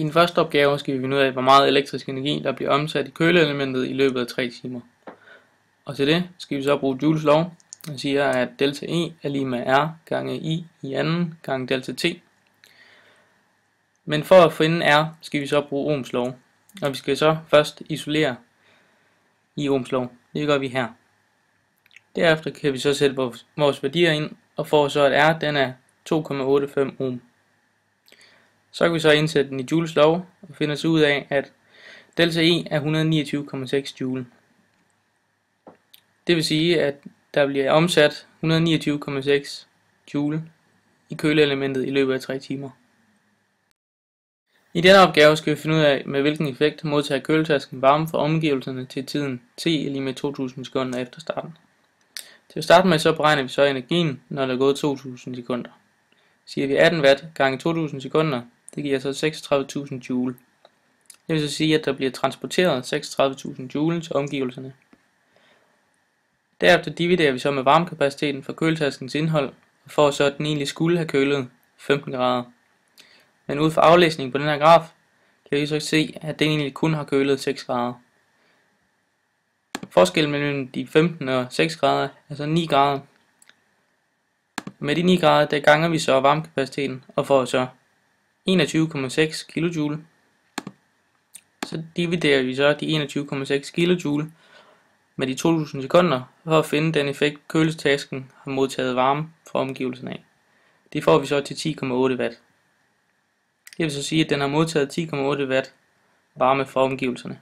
I den første opgave skal vi finde ud af, hvor meget elektrisk energi, der bliver omsat i køleelementet i løbet af 3 timer. Og til det skal vi så bruge Joules lov, der siger, at delta E er lige med R gange I i anden gange delta T. Men for at finde R, skal vi så bruge Ohms lov. Og vi skal så først isolere i Ohms lov. Det gør vi her. Derefter kan vi så sætte vores værdier ind, og får så at R den er 2,85 ohm. Så kan vi så indsætte den i Joules lov, og finde os ud af, at delta E er 129,6 joule. Det vil sige, at der bliver omsat 129,6 joule i køleelementet i løbet af 3 timer. I denne opgave skal vi finde ud af, med hvilken effekt modtager køletasken varme fra omgivelserne til tiden t lige med 2000 sekunder efter starten. Til at starte med så beregner vi så energien, når der er gået 2000 sekunder. Siger vi 18 watt gange 2000 sekunder, det giver så 36.000 joule. Det vil så sige, at der bliver transporteret 36.000 joule til omgivelserne. Derefter dividerer vi så med varmekapaciteten for køletaskens indhold, og får så at den egentlig skulle have kølet 15 grader. Men ud fra aflæsningen på den her graf, kan vi så se, at den egentlig kun har kølet 6 grader. Forskellen mellem de 15 og 6 grader er så 9 grader. Med de 9 grader, der ganger vi så varmekapaciteten og får så 21,6 kJ. Så dividerer vi så de 21,6 kJ med de 2000 sekunder for at finde den effekt køletasken har modtaget varme fra omgivelserne af. Det får vi så til 10,8 watt. Det vil så sige, at den har modtaget 10,8 watt varme fra omgivelserne.